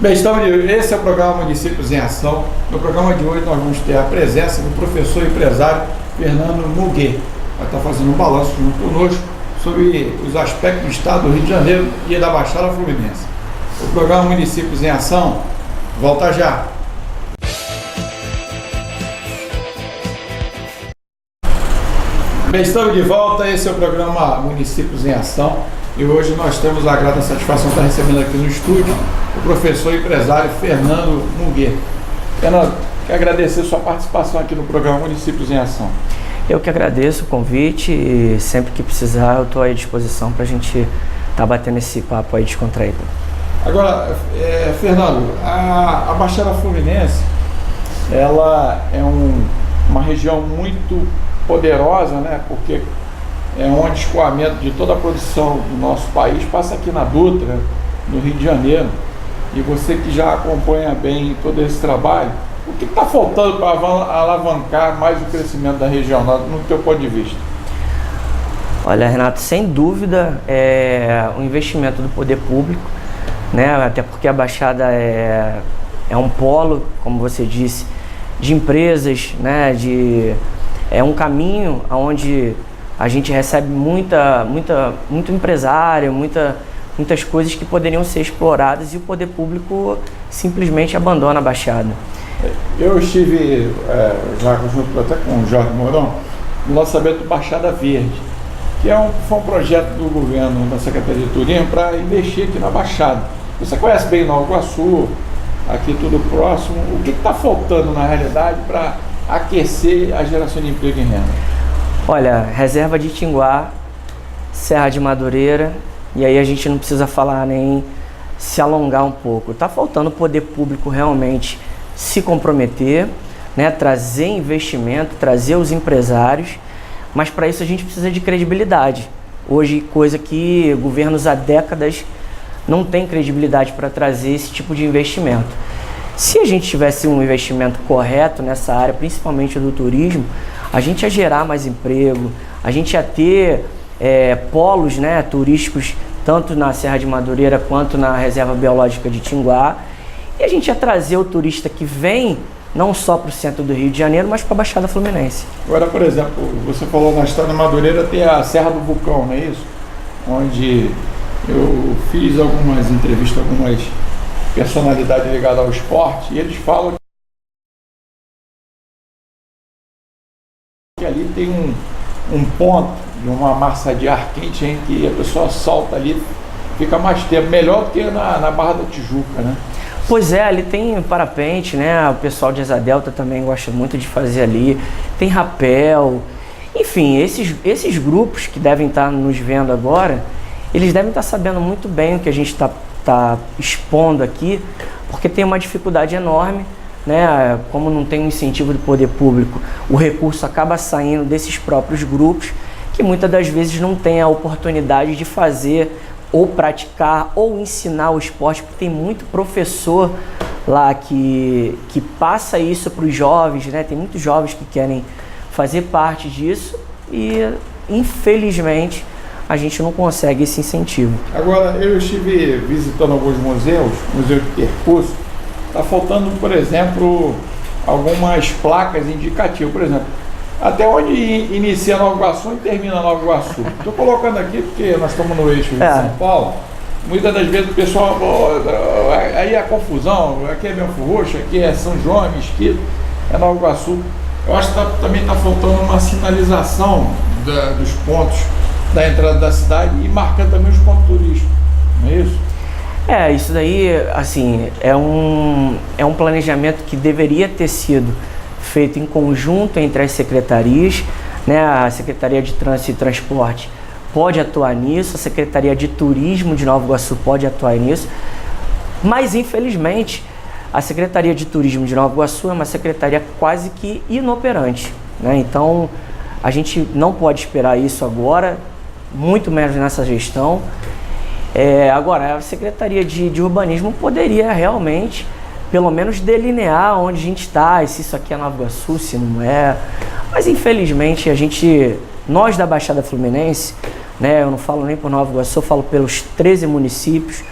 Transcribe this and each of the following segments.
Bem, esse é o programa Municípios em Ação. No programa de hoje nós vamos ter a presença do professor e empresário Fernando Muguet. Vai estar fazendo um balanço junto conosco sobre os aspectos do Estado do Rio de Janeiro e da Baixada Fluminense. O programa Municípios em Ação volta já. Bem, estamos de volta. Esse é o programa Municípios em Ação. E hoje nós temos a grata satisfação de estar recebendo aqui no estúdio o professor e empresário Fernando Muguet. Fernando, quero agradecer a sua participação aqui no programa Municípios em Ação. Eu que agradeço o convite e sempre que precisar eu estou à disposição para a gente estar batendo esse papo aí descontraído. Agora, Fernando, a Baixada Fluminense, ela é uma região muito poderosa, né? Porque é onde o escoamento de toda a produção do nosso país passa aqui na Dutra, no Rio de Janeiro. E você que já acompanha bem todo esse trabalho, o que está faltando para alavancar mais o crescimento da região, no teu ponto de vista? Olha, Renato, sem dúvida é o investimento do poder público, né? Até porque a Baixada é um polo, como você disse, de empresas, né? É um caminho onde a gente recebe muito empresário, muitas coisas que poderiam ser exploradas e o poder público simplesmente abandona a Baixada. Eu estive já junto até com o Jorge Mourão no lançamento do Baixada Verde, que foi um projeto do governo, da Secretaria de Turismo, para investir aqui na Baixada. Você conhece bem Nova Iguaçu, aqui tudo próximo. O que está faltando na realidade para aquecer a geração de emprego e renda? Olha, Reserva de Itinguá, Serra de Madureira, e aí a gente não precisa falar nem se alongar um pouco. Está faltando o poder público realmente se comprometer, né, trazer investimento, trazer os empresários, mas para isso a gente precisa de credibilidade. Hoje, coisa que governos há décadas não têm credibilidade para trazer esse tipo de investimento. Se a gente tivesse um investimento correto nessa área, principalmente do turismo, a gente ia gerar mais emprego, a gente ia ter polos, né, turísticos, tanto na Serra de Madureira quanto na Reserva Biológica de Itinguá, e a gente ia trazer o turista que vem não só para o centro do Rio de Janeiro, mas para a Baixada Fluminense. Agora, por exemplo, você falou na Estrada Madureira tem a Serra do Vulcão, não é isso? Onde eu fiz algumas entrevistas, algumas personalidades ligadas ao esporte, e eles falam que ali tem um ponto de uma massa de ar quente em que a pessoa solta ali, fica mais tempo, melhor do que na Barra da Tijuca, né? Pois é, ali tem parapente, né? O pessoal de Asa Delta também gosta muito de fazer ali, tem rapel, enfim, esses grupos que devem estar nos vendo agora, eles devem estar sabendo muito bem o que a gente está expondo aqui, porque tem uma dificuldade enorme, né? Como não tem um incentivo do poder público, o recurso acaba saindo desses próprios grupos, que muitas das vezes não tem a oportunidade de fazer ou praticar ou ensinar o esporte, porque tem muito professor lá que passa isso para os jovens, né? Tem muitos jovens que querem fazer parte disso e, infelizmente, a gente não consegue esse incentivo. Agora, eu estive visitando alguns museus de percurso, está faltando, por exemplo, algumas placas indicativas, por exemplo, até onde inicia Nova Iguaçu e termina Nova Iguaçu. Estou colocando aqui porque nós estamos no eixo de São Paulo. Muitas das vezes o pessoal, aí a confusão, aqui é Belfort Roxo, aqui é São João, é Mesquita, é Nova Iguaçu. Eu acho que também está faltando uma sinalização dos pontos da entrada da cidade e marcando também os pontos turísticos, não é isso? Isso daí, assim, é um planejamento que deveria ter sido feito em conjunto entre as secretarias, né? A Secretaria de Trânsito e Transporte pode atuar nisso, a Secretaria de Turismo de Nova Iguaçu pode atuar nisso, mas infelizmente a Secretaria de Turismo de Nova Iguaçu é uma secretaria quase que inoperante, né? Então a gente não pode esperar isso agora, muito menos nessa gestão. Agora, a Secretaria de Urbanismo poderia realmente, pelo menos, delinear onde a gente está, se isso aqui é Nova Iguaçu, se não é. Mas, infelizmente, nós da Baixada Fluminense, né, eu não falo nem por Nova Iguaçu, eu falo pelos 13 municípios,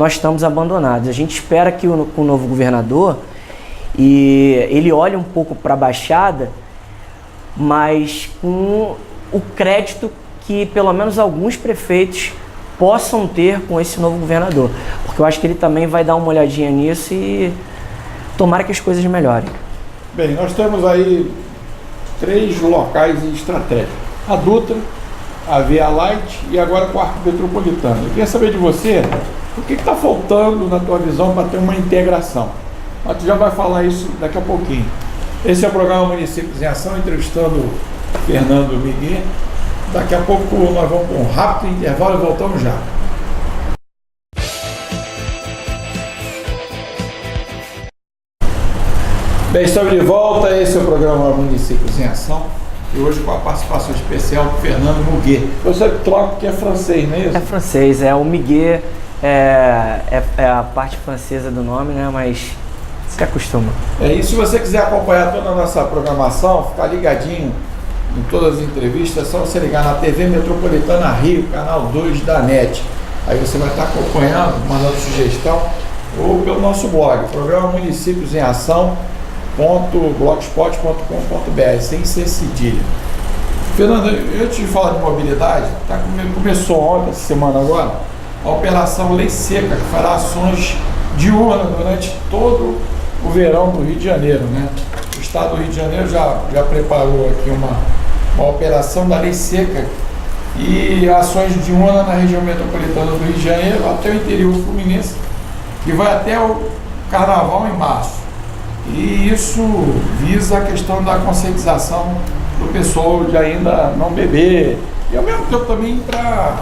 nós estamos abandonados. A gente espera que o novo governador ele olhe um pouco para a Baixada, mas com o crédito que pelo menos alguns prefeitos possam ter com esse novo governador, porque eu acho que ele também vai dar uma olhadinha nisso e tomara que as coisas melhorem. Bem, nós temos aí 3 locais estratégicos: a Dutra, a Via Light e agora o Arco Metropolitano. Eu queria saber de você, o que está faltando na tua visão para ter uma integração? Mas tu já vai falar isso daqui a pouquinho. Esse é o programa Municípios em Ação, entrevistando Fernando Miguel. Daqui a pouco nós vamos para um rápido intervalo e voltamos já. Bem, estamos de volta. Esse é o programa Municípios em Ação. E hoje com a participação especial do Fernando Muguet. Eu sempre troco que é francês, não é isso? É francês, o Miguel é a parte francesa do nome, né? Mas se acostuma. E se você quiser acompanhar toda a nossa programação, ficar ligadinho em todas as entrevistas, é só você ligar na TV Metropolitana Rio, canal 2 da NET. Aí você vai estar acompanhando, mandando sugestão, ou pelo nosso blog, programa Municípios em Ação .blogspot.com.br, sem ser cedilha. Fernando, antes de falar de mobilidade, começou ontem, essa semana agora, a Operação Lei Seca, que fará ações diurnas durante todo o verão do Rio de Janeiro, né? O Estado do Rio de Janeiro já preparou aqui uma operação da Lei Seca e ações diurnas na região metropolitana do Rio de Janeiro até o interior fluminense, que vai até o Carnaval em março. E isso visa a questão da conscientização do pessoal de ainda não beber e ao mesmo tempo também para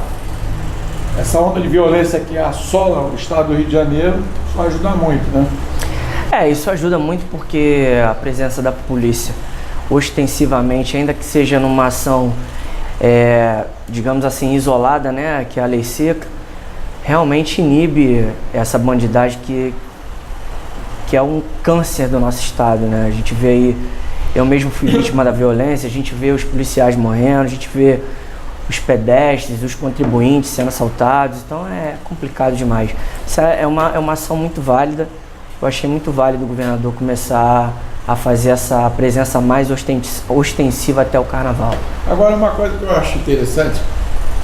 essa onda de violência que assola o estado do Rio de Janeiro. Isso ajuda muito, né? Isso ajuda muito porque a presença da polícia ostensivamente, ainda que seja numa ação digamos assim, isolada, né, que é a Lei Seca, realmente inibe essa bandidagem que é um câncer do nosso estado, né? A gente vê aí, eu mesmo fui vítima da violência, a gente vê os policiais morrendo, a gente vê os pedestres, os contribuintes sendo assaltados, então é complicado demais. Isso é uma ação muito válida. Eu achei muito válido o governador começar a fazer essa presença mais ostensiva até o Carnaval. Agora, uma coisa que eu acho interessante,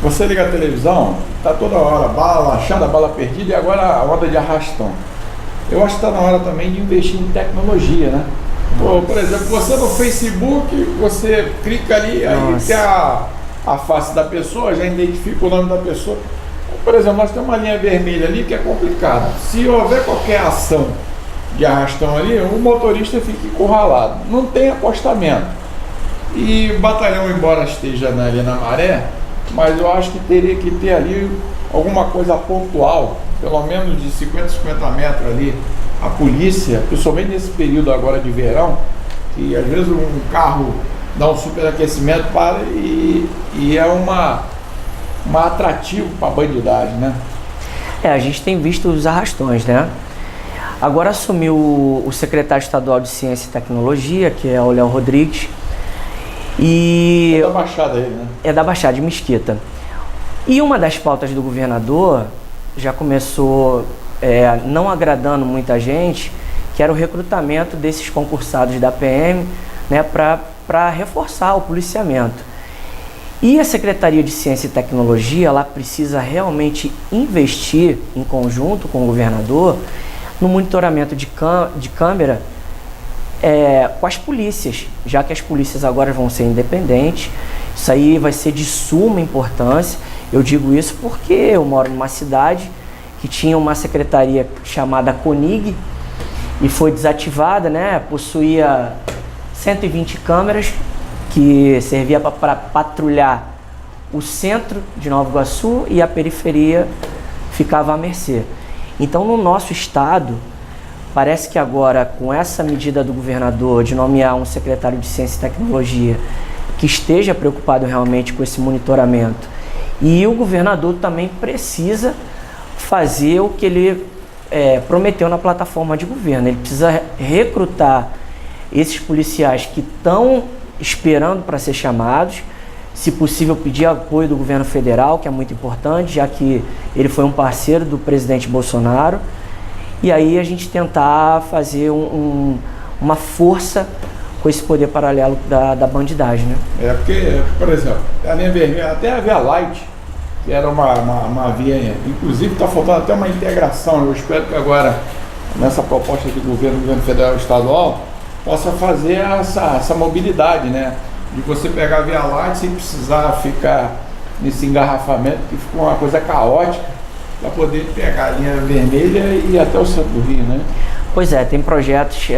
você liga a televisão, tá toda hora bala achada, bala perdida, e agora a onda de arrastão. Eu acho que está na hora também de investir em tecnologia, né? Por exemplo, você no Facebook, você clica ali, aí tem a face da pessoa, já identifica o nome da pessoa. Por exemplo, nós temos uma linha vermelha ali que é complicado. Se houver qualquer ação de arrastão ali, o motorista fica encurralado. Não tem apostamento. E o batalhão, embora esteja ali na Maré, mas eu acho que teria que ter ali alguma coisa pontual, pelo menos de 50 metros ali, a polícia, principalmente nesse período agora de verão, que às vezes um carro dá um superaquecimento para e é um atrativo para a bandidagem, né? A gente tem visto os arrastões, né? Agora assumiu o secretário estadual de Ciência e Tecnologia, que é o Léo Rodrigues. E é da Baixada ele, né? É da Baixada de Mesquita. E uma das pautas do governador já começou não agradando muita gente, que era o recrutamento desses concursados da PM, né, para reforçar o policiamento. E a Secretaria de Ciência e Tecnologia, ela precisa realmente investir em conjunto com o governador no monitoramento de câmera com as polícias, já que as polícias agora vão ser independentes. Isso aí vai ser de suma importância. Eu digo isso porque eu moro numa cidade que tinha uma secretaria chamada CONIG e foi desativada, né? Possuía 120 câmeras que servia para patrulhar o centro de Nova Iguaçu e a periferia ficava à mercê. Então, no nosso estado, parece que agora, com essa medida do governador de nomear um secretário de Ciência e Tecnologia que esteja preocupado realmente com esse monitoramento, e o governador também precisa fazer o que ele prometeu na plataforma de governo. Ele precisa recrutar esses policiais que estão esperando para ser chamados, se possível, pedir apoio do governo federal, que é muito importante, já que ele foi um parceiro do presidente Bolsonaro, e aí a gente tentar fazer uma força com esse poder paralelo da bandidagem, né? Porque, por exemplo, a linha vermelha, até a Via Light, que era uma via, inclusive está faltando até uma integração. Eu espero que agora, nessa proposta do governo federal e estadual, possa fazer essa mobilidade, né? De você pegar a Via Light sem precisar ficar nesse engarrafamento, que ficou uma coisa caótica, para poder pegar a linha vermelha e ir até o centro do Rio, né? Pois é, tem projetos,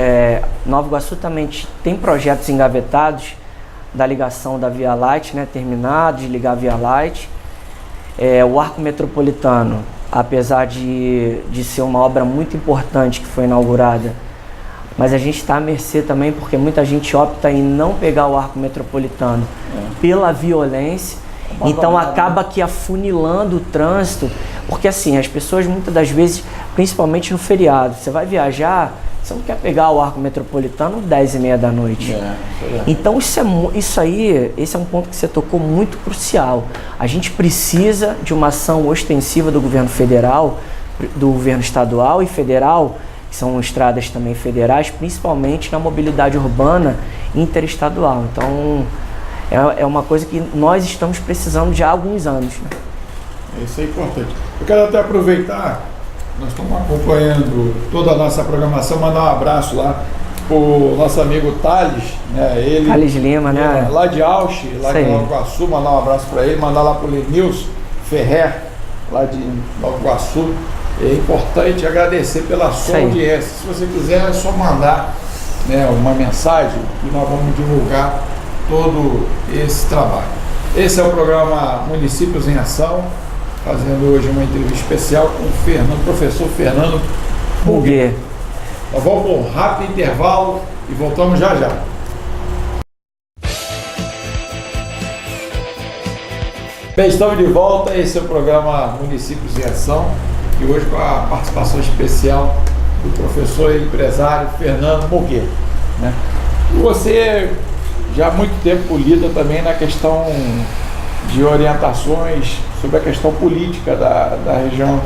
Nova Iguaçu também tem projetos engavetados da ligação da Via Light, né, terminado de ligar a Via Light. O Arco Metropolitano, apesar de ser uma obra muito importante que foi inaugurada, mas a gente está à mercê também, porque muita gente opta em não pegar o Arco Metropolitano pela violência, então acaba que afunilando o trânsito, porque assim, as pessoas muitas das vezes, principalmente no feriado, você vai viajar, você não quer pegar o Arco Metropolitano 10h30 da noite. Então esse é um ponto que você tocou muito crucial. A gente precisa de uma ação ostensiva do governo federal, do governo estadual e federal, que são estradas também federais, principalmente na mobilidade urbana interestadual. Então é uma coisa que nós estamos precisando já há alguns anos, né? Isso é importante. Eu quero até aproveitar, nós estamos acompanhando toda a nossa programação, mandar um abraço lá o nosso amigo Thales, né? Ele, Thales Lima, né? Lá de Auchi, lá de Nova Iguaçu, mandar um abraço para ele, mandar lá para o Lenilson Ferrer, lá de Nova Iguaçu. É importante agradecer pela sua audiência. Se você quiser, é só mandar, né, uma mensagem e nós vamos divulgar todo esse trabalho. Esse é o programa Municípios em Ação, fazendo hoje uma entrevista especial com o professor Fernando Muguê. Nós vamos para um rápido intervalo e voltamos já já. Bem, estamos de volta. Esse é o programa Municípios em Ação e hoje com a participação especial do professor e empresário Fernando Muguê, né? Você já há muito tempo lida também na questão de orientações sobre a questão política da região.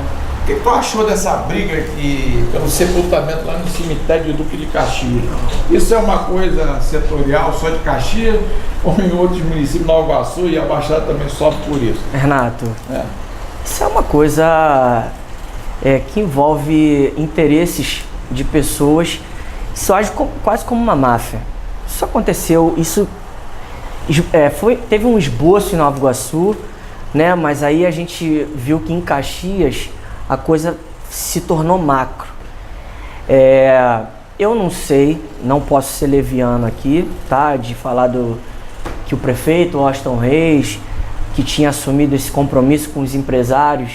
O que tu achou dessa briga aqui pelo sepultamento lá no cemitério de Duque de Caxias? Isso é uma coisa setorial só de Caxias ou em outros municípios, Nova Iguaçu e a Baixada também sofre por isso? Renato, isso é uma coisa que envolve interesses de pessoas que se agem quase como uma máfia. Isso aconteceu, teve um esboço em Nova Iguaçu, né? Mas aí a gente viu que em Caxias a coisa se tornou macro. Eu não sei, não posso ser leviano aqui, tá? De falar que o prefeito Washington Reis, que tinha assumido esse compromisso com os empresários,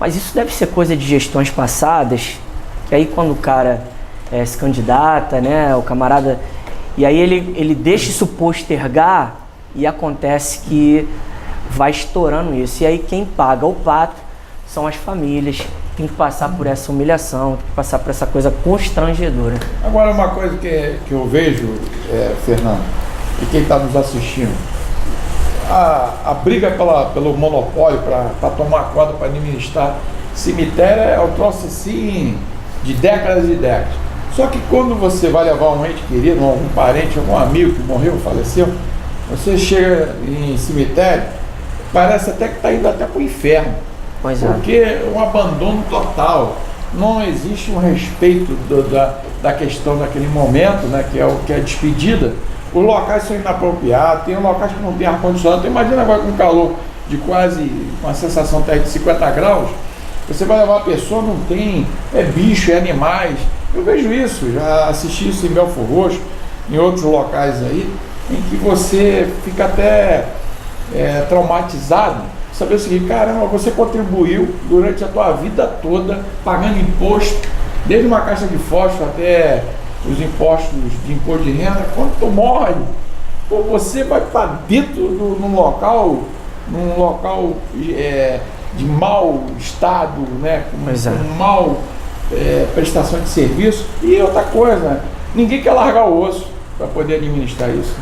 mas isso deve ser coisa de gestões passadas, que aí quando o cara se candidata, né? O camarada... E aí ele deixa isso postergar e acontece que vai estourando isso. E aí quem paga o pato são as famílias, tem que passar por essa humilhação, tem que passar por essa coisa constrangedora. Agora uma coisa que eu vejo, Fernando, e quem está nos assistindo, a briga pelo monopólio para tomar conta, para administrar cemitério é um troço assim de décadas e décadas. Só que quando você vai levar um ente querido, algum parente, algum amigo que morreu, faleceu, você chega em cemitério, parece até que está indo até para o inferno. Porque é um abandono total. Não existe um respeito da questão daquele momento, né, que é a despedida. Os locais são inapropriados, tem locais que não tem ar-condicionado. Então, imagina agora com calor de quase uma sensação térmica de 50 graus, você vai levar uma pessoa, não tem, bicho, animais. Eu vejo isso, já assisti isso em Belfor Roxo, em outros locais aí, em que você fica até traumatizado, saber o seguinte: caramba, você contribuiu durante a tua vida toda, pagando imposto, desde uma caixa de fósforo até os impostos de imposto de renda. Quando tu morre, você vai para dentro num local de mau estado, né, com mau prestação de serviço. E outra coisa, ninguém quer largar o osso para poder administrar isso.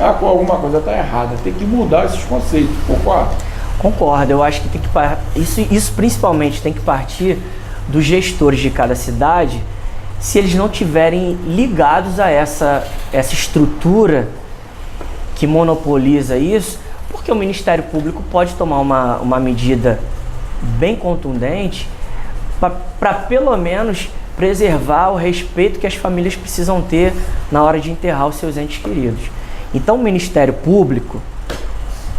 alguma coisa está errada. Tem que mudar esses conceitos, concorda? Concordo, eu acho que tem que isso principalmente tem que partir dos gestores de cada cidade, se eles não tiverem ligados a essa estrutura que monopoliza isso, porque o Ministério Público pode tomar uma medida bem contundente para pelo menos preservar o respeito que as famílias precisam ter na hora de enterrar os seus entes queridos. Então o Ministério Público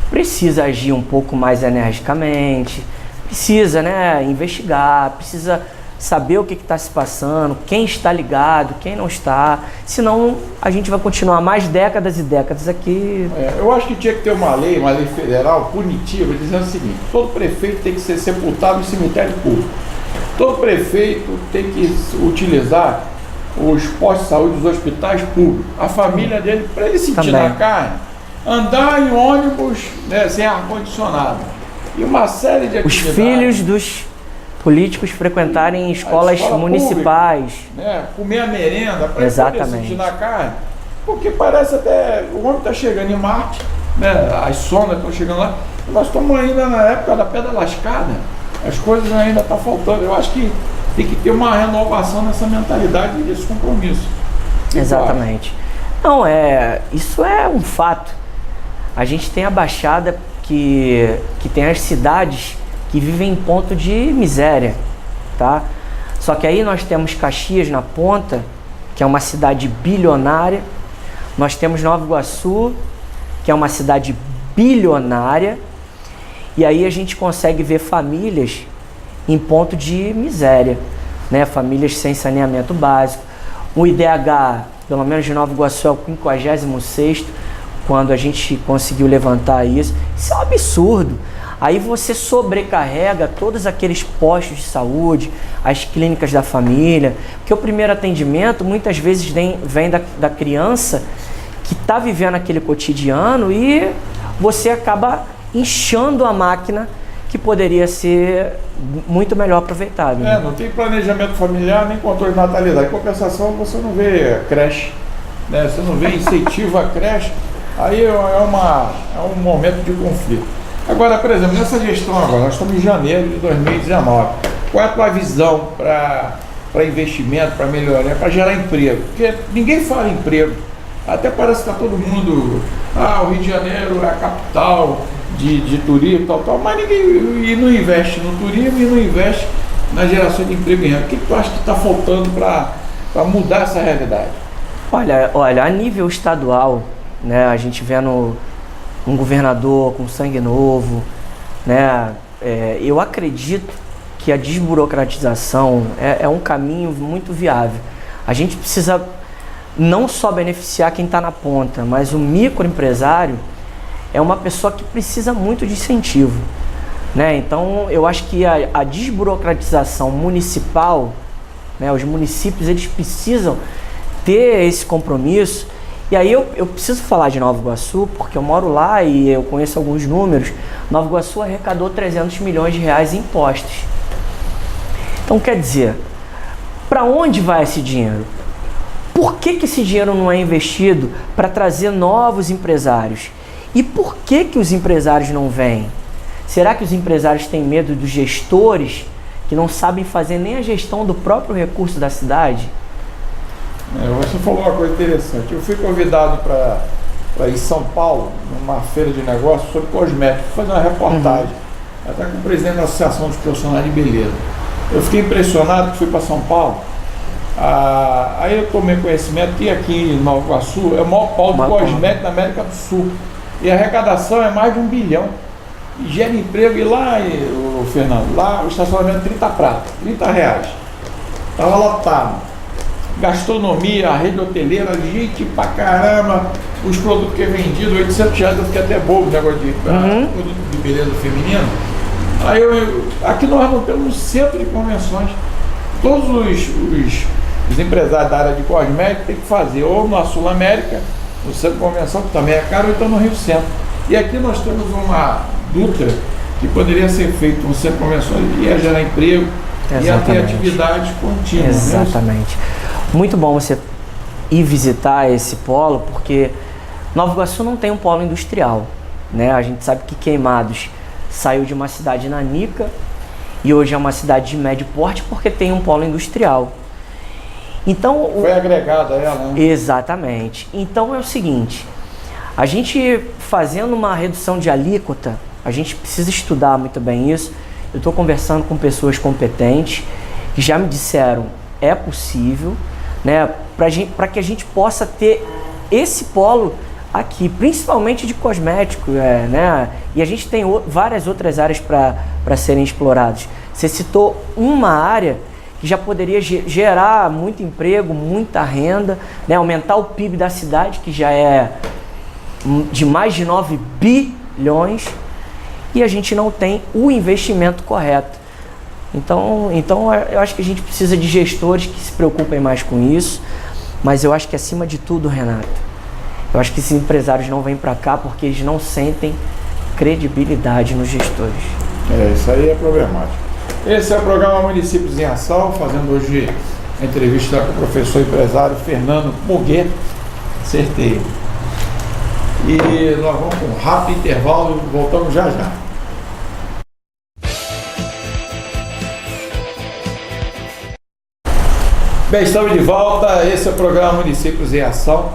precisa agir um pouco mais energicamente, precisa, né, investigar, precisa saber o que está se passando, quem está ligado, quem não está, senão a gente vai continuar mais décadas e décadas aqui. Eu acho que tinha que ter uma lei federal punitiva, dizendo o seguinte: todo prefeito tem que ser sepultado no cemitério público, todo prefeito tem que utilizar os postos de saúde dos hospitais públicos, a família dele, para ele sentir na carne, andar em ônibus, né, sem ar-condicionado, e uma série de atividades. Os filhos dos políticos frequentarem escolas municipais. Pública, né? Comer a merenda para poder sentir na carne. Porque parece até... O homem está chegando em Marte, né? As sondas estão chegando lá. Nós estamos ainda na época da pedra lascada. As coisas ainda estão faltando. Eu acho que tem que ter uma renovação nessa mentalidade e desse compromisso. Exatamente. Não, isso é um fato. A gente tem a Baixada que tem as cidades que vivem em ponto de miséria, tá? Só que aí nós temos Caxias na ponta, que é uma cidade bilionária. Nós temos Nova Iguaçu, que é uma cidade bilionária. E aí a gente consegue ver famílias em ponto de miséria, né? Famílias sem saneamento básico. O IDH, pelo menos de Nova Iguaçu, é o 56º, quando a gente conseguiu levantar isso. Isso é um absurdo. Aí você sobrecarrega todos aqueles postos de saúde, as clínicas da família, porque o primeiro atendimento muitas vezes vem da criança que está vivendo aquele cotidiano e você acaba inchando a máquina que poderia ser muito melhor aproveitada. Né? Não tem planejamento familiar nem controle de natalidade. Em compensação, você não vê creche, né? Você não vê incentivo à creche, aí é um momento de conflito. Agora, por exemplo, nessa gestão agora, nós estamos em janeiro de 2019. Qual é a tua visão para investimento, para melhoria, para gerar emprego? Porque ninguém fala em emprego. Até parece que está todo mundo... o Rio de Janeiro é a capital de turismo, tal, mas ninguém não investe no turismo e não investe na geração de emprego e renda. O que tu acha que está faltando para mudar essa realidade? Olha, a nível estadual, né, a gente vendo um governador com sangue novo, né? Eu acredito que a desburocratização é um caminho muito viável. A gente precisa não só beneficiar quem está na ponta, mas o microempresário é uma pessoa que precisa muito de incentivo, né? Então, eu acho que a desburocratização municipal, né, os municípios eles precisam ter esse compromisso. E aí eu preciso falar de Nova Iguaçu, porque eu moro lá e eu conheço alguns números. Nova Iguaçu arrecadou 300 milhões de reais em impostos. Então, quer dizer, para onde vai esse dinheiro? Por que esse dinheiro não é investido para trazer novos empresários? E por que os empresários não vêm? Será que os empresários têm medo dos gestores que não sabem fazer nem a gestão do próprio recurso da cidade? Você falou uma coisa interessante. Eu fui convidado para ir em São Paulo, numa feira de negócios sobre cosméticos, fazer uma reportagem, até com o presidente da Associação dos Profissionais de Beleza. Eu fiquei impressionado que fui para São Paulo. Aí eu tomei conhecimento que aqui em Nova Iguaçu é o maior polo de cosméticos da América do Sul. E a arrecadação é mais de 1 bilhão. E gera emprego. E lá, Fernando, lá o estacionamento 30 prata, R$30. Estava lotado. Gastronomia, a rede hoteleira, gente pra caramba, os produtos que é vendido, R$800, eu fiquei até bobo, negócio de produto de beleza feminino. Aí aqui nós não temos um centro de convenções. Todos os empresários da área de cosméticos têm que fazer ou na Sul América, no centro de convenção, que também é caro, ou então no Rio Centro. E aqui nós temos uma Dutra que poderia ser feito no centro de convenções, ia gerar emprego, ia ter atividades contínuas. Exatamente. Muito bom você ir visitar esse polo, porque Nova Iguaçu não tem um polo industrial, né? A gente sabe que Queimados saiu de uma cidade nanica e hoje é uma cidade de médio porte porque tem um polo industrial. Então, foi agregada ela, né? Exatamente. Então é o seguinte, a gente fazendo uma redução de alíquota, a gente precisa estudar muito bem isso. Eu estou conversando com pessoas competentes que já me disseram é possível, né? Para que a gente possa ter esse polo aqui, principalmente de cosméticos, né? E a gente tem várias outras áreas para serem exploradas. Você citou uma área que já poderia gerar muito emprego, muita renda, né? Aumentar o PIB da cidade, que já é de mais de 9 bilhões, e a gente não tem o investimento correto. Então eu acho que a gente precisa de gestores que se preocupem mais com isso, mas eu acho que acima de tudo, Renato, eu acho que esses empresários não vêm para cá porque eles não sentem credibilidade nos gestores. Isso aí é problemático. Esse é o programa Municípios em Ação, fazendo hoje a entrevista com o professor empresário Fernando Muguet, acertei. E nós vamos com um rápido intervalo e voltamos já já. Bem, estamos de volta, esse é o programa Municípios em Ação.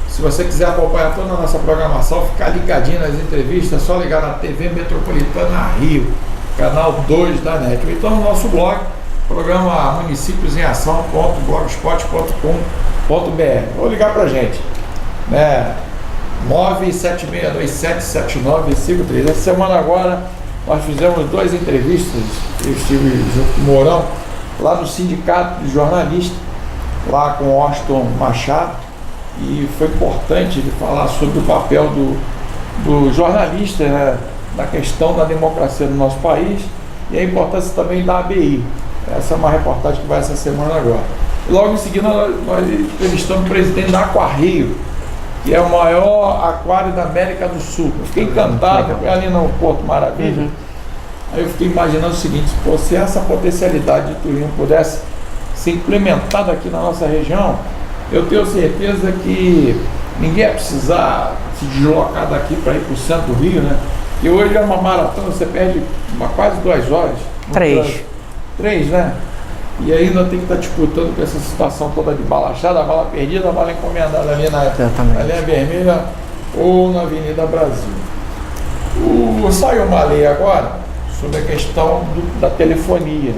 Se você quiser acompanhar toda a nossa programação, ficar ligadinho nas entrevistas, é só ligar na TV Metropolitana Rio, canal 2 da NET. Então no nosso blog, programa Municípios em Ação.blogspot.com.br. Vou ligar pra gente, né? 976277953. Essa semana agora nós fizemos 2 entrevistas, eu estive junto com o Mourão, lá no Sindicato de Jornalistas, lá com o Austin Machado, e foi importante ele falar sobre o papel do jornalista, né, na questão da democracia do nosso país e a importância também da ABI. Essa é uma reportagem que vai essa semana agora. E logo em seguida nós entrevistamos o presidente da Aquarrio, que é o maior aquário da América do Sul. Eu fiquei encantado, foi ali no Porto Maravilha. Uhum. Aí eu fiquei imaginando o seguinte, se essa potencialidade de turismo pudesse ser implementada aqui na nossa região, eu tenho certeza que ninguém ia precisar se deslocar daqui para ir para o centro do Rio, né? E hoje é uma maratona, você perde quase 2 horas. 3. 3, né? E ainda tem que estar disputando com essa situação toda de bala achada, bala perdida, bala encomendada ali na linha vermelha ou na Avenida Brasil. Saiu uma lei agora sobre a questão da telefonia,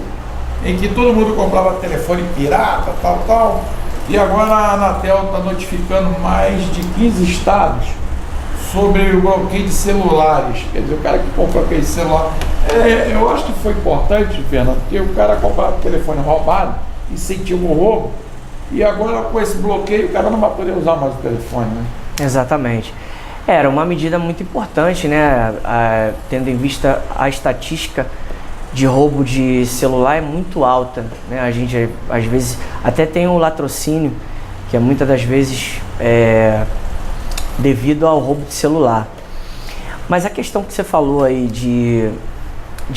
em que todo mundo comprava telefone pirata, tal. E agora a Anatel está notificando mais de 15 estados sobre o bloqueio de celulares. Quer dizer, o cara que comprou aquele celular. Eu acho que foi importante, Fernando, porque o cara comprava telefone roubado, incentiva o roubo, e agora com esse bloqueio o cara não vai poder usar mais o telefone, né? Exatamente. Era uma medida muito importante, né? Tendo em vista a estatística de roubo de celular é muito alta, né? A gente às vezes até tem o latrocínio, que é muitas das vezes devido ao roubo de celular. Mas a questão que você falou aí de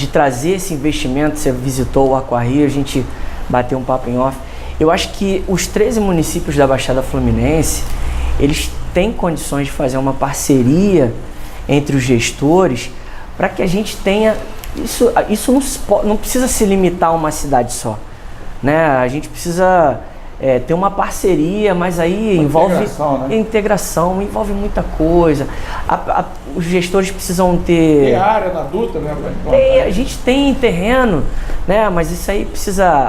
trazer esse investimento, você visitou o Aquarrio, a gente bateu um papo em off. Eu acho que os 13 municípios da Baixada Fluminense, eles têm condições de fazer uma parceria entre os gestores para que a gente tenha isso não precisa se limitar a uma cidade só, né? A gente precisa ter uma parceria, mas aí envolve integração, envolve muita coisa. Os gestores precisam ter... Tem área na Dutra, né? A gente tem terreno, né? Mas isso aí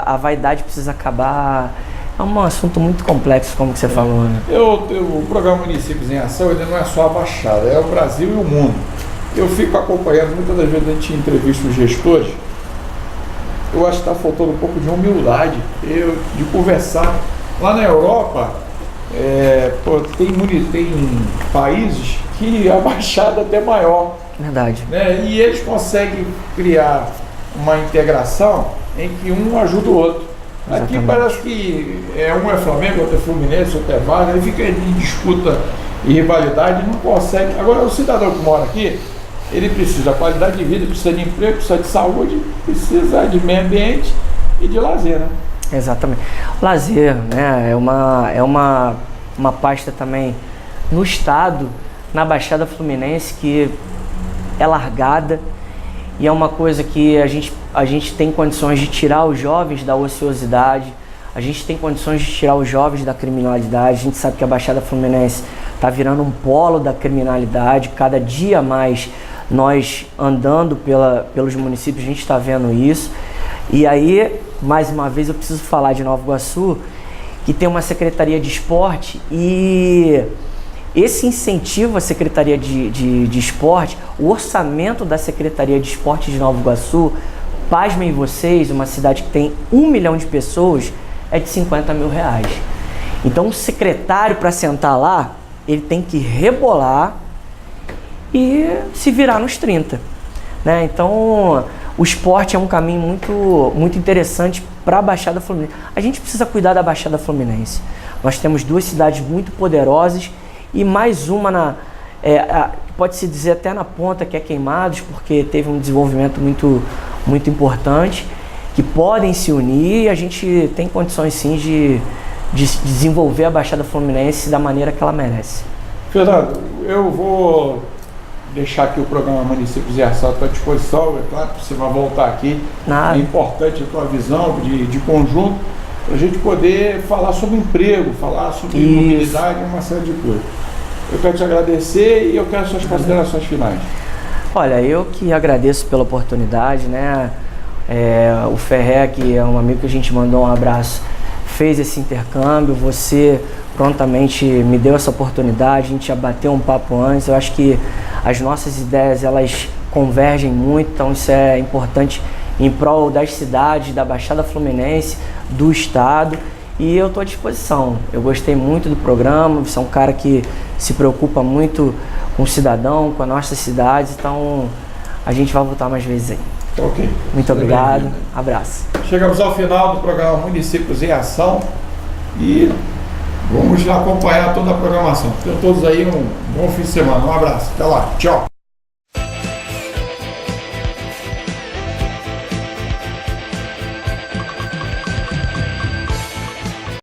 a vaidade precisa acabar. É um assunto muito complexo, como que você falou, né? O programa Municípios em Ação, ele não é só a Baixada, é o Brasil e o mundo. Eu fico acompanhando, muitas das vezes a gente entrevista os gestores, eu acho que está faltando um pouco de humildade, de conversar. Lá na Europa, tem países que a Baixada é até maior. Verdade. Né? E eles conseguem criar uma integração em que um ajuda o outro. Exatamente. Aqui parece que um é Flamengo, outro é Fluminense, outro é Vasco, aí fica em disputa e rivalidade, não consegue. Agora, o cidadão que mora aqui, ele precisa de qualidade de vida, precisa de emprego, precisa de saúde, precisa de meio ambiente e de lazer, né? Exatamente. Lazer, né? É uma pasta também no estado, na Baixada Fluminense, que é largada e é uma coisa que a gente tem condições de tirar os jovens da ociosidade, a gente tem condições de tirar os jovens da criminalidade. A gente sabe que a Baixada Fluminense está virando um polo da criminalidade, cada dia mais nós andando pelos municípios a gente está vendo isso. E aí, mais uma vez, eu preciso falar de Nova Iguaçu, que tem uma Secretaria de Esporte, e esse incentivo à Secretaria de Esporte, o orçamento da Secretaria de Esporte de Nova Iguaçu, pasmem vocês, uma cidade que tem 1 milhão de pessoas, é de 50 mil reais. Então o secretário, para sentar lá, ele tem que rebolar e se virar nos 30, né? Então o esporte é um caminho muito interessante para a Baixada Fluminense. A gente precisa cuidar da Baixada Fluminense. Nós temos 2 cidades muito poderosas e mais uma pode-se dizer até na ponta, que é Queimados, porque teve um desenvolvimento muito importante, que podem se unir, e a gente tem condições sim de desenvolver a Baixada Fluminense da maneira que ela merece. Fernando, eu vou deixar aqui o programa Municípios e Ação à tua disposição. É claro que você vai voltar aqui. Nada. É importante a tua visão de conjunto, para a gente poder falar sobre emprego, falar sobre mobilidade e uma série de coisas. Eu quero te agradecer e eu quero suas considerações finais. Olha, eu que agradeço pela oportunidade, né? O Ferré, que é um amigo que a gente mandou um abraço, fez esse intercâmbio, você prontamente me deu essa oportunidade, a gente já bateu um papo antes. Eu acho que as nossas ideias, elas convergem muito, então isso é importante em prol das cidades, da Baixada Fluminense, do estado, e eu estou à disposição. Eu gostei muito do programa, você é um cara que se preocupa muito com o cidadão, com as nossas cidades, então a gente vai voltar mais vezes aí. Ok. Muito obrigado, abraço. Chegamos ao final do programa Municípios em Ação e vamos acompanhar toda a programação. Tenham todos aí um bom fim de semana. Um abraço, até lá, tchau.